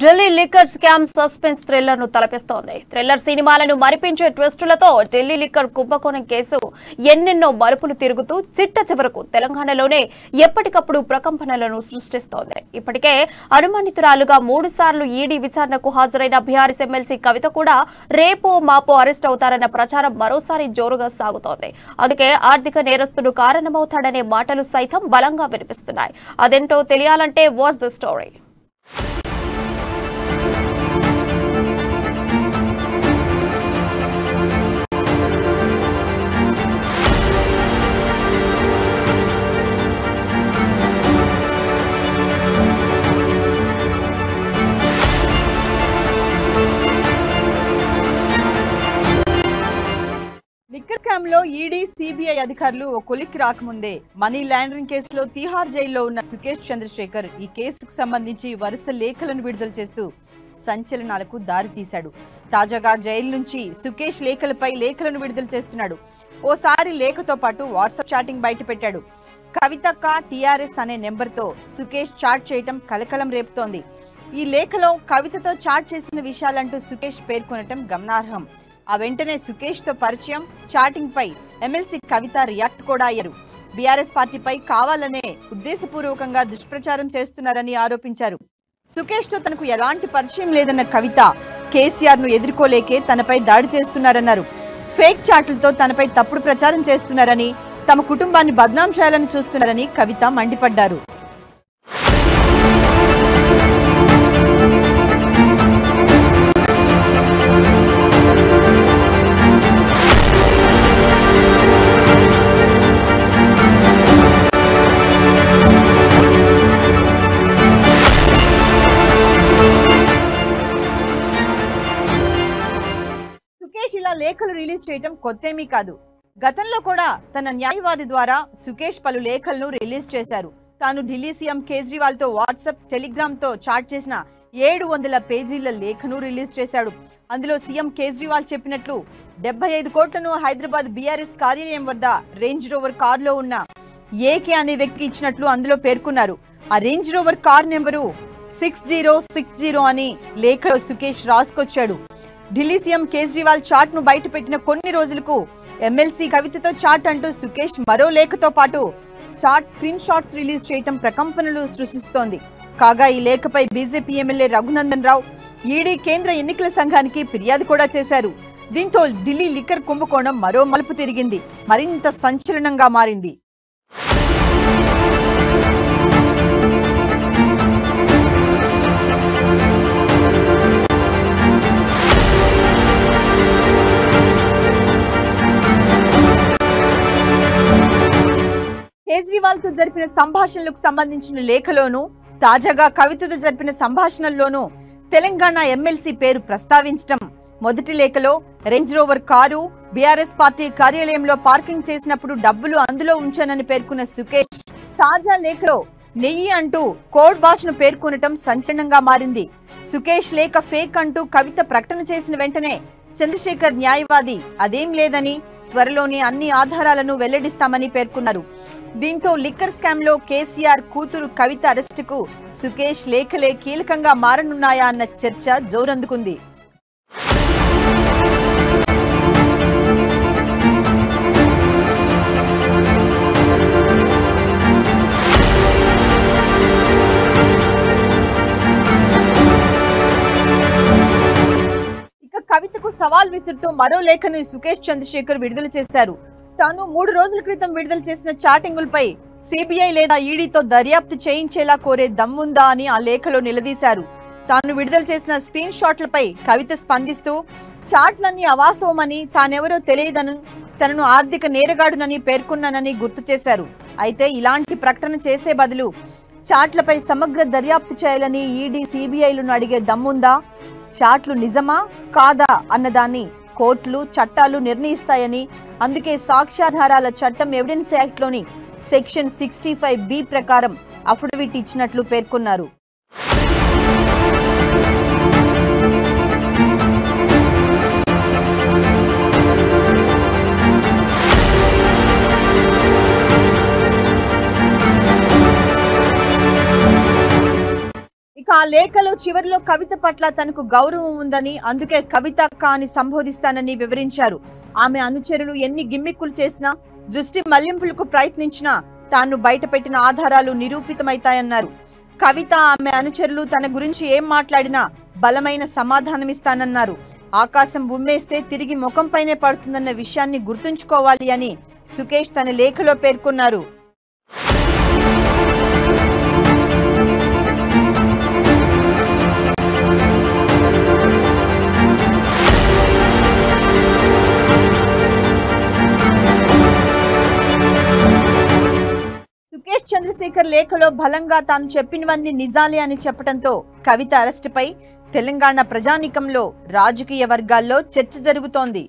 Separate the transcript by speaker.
Speaker 1: Delhi liquor scam suspense thriller ను తలపిస్తోంది. Thriller సినిమాలను మరిపించే ట్విస్టులతో Delhi liquor కుంభకోణం కేసు ఎన్నెన్నో మలుపులు తిరుగుతూ చిట్ట చివరకు తెలంగాణలోనే ఎప్పటికప్పుడు ప్రకంపనలను సృష్టిస్తోంది. ఇప్పటికే అనుమానితురాలుగా 3 సార్లు ఈడీ విచారణకు హాజరైన బీఆర్ఎస్ ఎమ్మెల్సీ కవిత కూడా రేపో మాపో అరెస్ట్ అవుతారన్న ప్రచారం మరోసారి జోరుగా సాగుతోంది. అందుకే ఆర్థిక నేరస్తుడు కారణమవుతాడనే మాటలు సైతం బలంగా వినిపిస్తున్నాయి. అదేంటో తెలియాలంటే watch the story.
Speaker 2: Liquor scam లో ఈడీ సిబిఐ అధికారులు ఓ కొలిక్కి రాకముందే మనీ లాండరింగ్ కేసులో తిహార్ జైల్లో ఉన్న సుకేష్ చంద్రశేఖర్ ఈ కేసుకు సంబంధించి వరుస లేఖలను విడుదల చేస్తూ సంచలనాలకు దారితీశాడు. తాజాగా జైలు నుంచి సుకేష్ లేఖలను విడుదల చేస్తున్నాడు. ఓసారి లేఖతో పాటు వాట్సాప్ చాటింగ్ బయటపెట్టాడు. కవితక్క టీఆర్ఎస్ అనే నెంబర్తో సుకేష్ చాట్ చేయటం కలకలం రేపుతోంది. ఈ లేఖలో కవితతో చాట్ చేసిన విషయాలంటూ సుకేష్ పేర్కొనటం గమనార్హం. ఆ వెంటనే సుకేష్ తో పరిచయం, చాటింగ్ పై ఎమ్మెల్సీ కవిత రియాక్ట్ కూడా అయ్యారు. బీఆర్ఎస్ పార్టీపై కావాలనే ఉద్దేశపూర్వకంగా దుష్ప్రచారం చేస్తున్నారని ఆరోపించారు. సుకేష్ తో తనకు ఎలాంటి పరిచయం లేదన్న కవిత కేసీఆర్ ను ఎదుర్కోలేకే తనపై దాడి చేస్తున్నారన్నారు. ఫేక్ చాట్లతో తనపై తప్పుడు ప్రచారం చేస్తున్నారని, తమ కుటుంబాన్ని బద్నాం చేయాలని చూస్తున్నారని కవిత మండిపడ్డారు. సుకేష్ ఇలా లేఖలు రిలీజ్ చేయటం కొత్తేమీ కాదు. గతంలో కూడా తన న్యాయవాది ద్వారా సుకేష్ పలు లేఖలను రిలీజ్ చేశారు. తాను ఢిల్లీ సీఎం కేజ్రీవాల్ తో వాట్సాప్, టెలిగ్రామ్ తో చాట్ చేసిన 700 పేజీల లేఖను రిలీజ్ చేశాడు. అందులో సీఎం కేజ్రీవాల్ చెప్పినట్లు 75 కోట్లను హైదరాబాద్ బీఆర్ఎస్ కార్యాలయం వద్ద రేంజ్ రోవర్ కారులో ఉన్న ఏకే అనే వ్యక్తికి ఇచ్చినట్లు అందులో పేర్కొన్నారు. ఆ రేంజ్ రోవర్ కార్ నెంబరు 6060 అని లేఖలో సుకేష్ రాసుకొచ్చాడు. ఢిల్లీ సీఎం కేజ్రీవాల్ చాట్ ను బయటపెట్టిన కొన్ని రోజులకు ఎమ్మెల్సీ కవితతో చాట్ అంటూ సుకేష్ మరో లేఖతో పాటు చాట్ స్క్రీన్ షాట్స్ రిలీజ్ చేయటం ప్రకంపనలు సృష్టిస్తోంది. కాగా ఈ లేఖపై BJP MLA Raghunandan Rao ED కేంద్ర ఎన్నికల సంఘానికి ఫిర్యాదు కూడా చేశారు. దీంతో ఢిల్లీ లిక్కర్ కుంభకోణం మరో మలుపు తిరిగింది, మరింత సంచలనంగా మారింది. కేజ్రీవాల్ తో జరిపిన సంభాషణలకు సంబంధించిన లేఖలోనూ, తాజాగా కవితతో జరిపిన సంభాషణల్లోనూ తెలంగాణ ఎమ్మెల్సీ పేరు ప్రస్తావించటం. మొదటి లేఖలో range rover car BRS party కార్యాలయంలో పార్కింగ్ చేసినప్పుడు డబ్బులు అందులో ఉంచానని పేర్కొన్న సుకేష్ తాజా లేఖలో నెయ్యి అంటూ కోడ్ భాషను పేర్కొనటం సంచలనంగా మారింది. సుకేష్ లేఖ ఫేక్ అంటూ కవిత ప్రకటన చేసిన వెంటనే చంద్రశేఖర్ న్యాయవాది అదేం లేదని, త్వరలోనే అన్ని ఆధారాలను వెల్లడిస్తామని పేర్కొన్నారు. దీంతో లిక్కర్ స్కామ్ లో కేసీఆర్ కూతురు కవిత అరెస్టుకు సుకేష్ లేఖలే కీలకంగా మారనున్నాయా అన్న చర్చ జోరందుకుంది. కవితకు సవాల్ విసురుతూ మరో లేఖను సుకేష్ చంద్రశేఖర్ విడుదల చేశారు. తాను 3 రోజుల క్రితం విడుదల చేసిన చాటింగులపై సిబిఐ లేదా ఈడీతో దర్యాప్తు చేయించేలా కోరే దమ్ముందా అని ఆ లేఖలో నిలదీశారు. తాను విడుదల చేసిన స్క్రీన్ షాట్లపై కవిత స్పందిస్తూ చాట్లన్నీ అవాస్తవమని, తానెవరో తెలియదని, తనను ఆర్థిక నేరగాడునని పేర్కొన్నానని గుర్తు చేశారు. అయితే ఇలాంటి ప్రకటన చేసే బదులు చాట్లపై సమగ్ర దర్యాప్తు చేయాలని ఈడీ సిబిఐలను అడిగే దమ్ముందా? చాట్లు నిజమా కాదా అన్నదాన్ని కోర్టులు, చట్టాలు నిర్ణయిస్తాయని, అందుకే సాక్ష్యాధారాల చట్టం ఎవిడెన్స్ యాక్ట్ లోని సెక్షన్ 65B ప్రకారం అఫిడవిట్ ఇచ్చినట్లు పేర్కొన్నారు. ఇక ఆ లేఖలో చివరిలో కవిత పట్ల తనకు గౌరవం ఉందని, అందుకే కవిత అక్క అని సంబోధిస్తానని వివరించారు. ఆమె అనుచరులు ఎన్ని గిమ్మిక్కులు చేసినా, దృష్టి మళ్లింపులకు ప్రయత్నించినా తాను బయటపెట్టిన ఆధారాలు నిరూపితమవుతాయన్నారు. కవిత, ఆమె అనుచరులు తన గురించి ఏం మాట్లాడినా బలమైన సమాధానమిస్తానన్నారు. ఆకాశం ఉమ్మేస్తే తిరిగి ముఖంపైనే పడుతుందన్న విషయాన్ని గుర్తుంచుకోవాలి అని సుకేష్ తన లేఖలో పేర్కొన్నారు. సుకేష్ చంద్రశేఖర్ లేఖలో బలంగా తాను చెప్పినవన్నీ నిజాలే అని చెప్పడంతో కవిత అరెస్టుపై తెలంగాణ ప్రజానీకంలో, రాజకీయ వర్గాల్లో చర్చ జరుగుతోంది.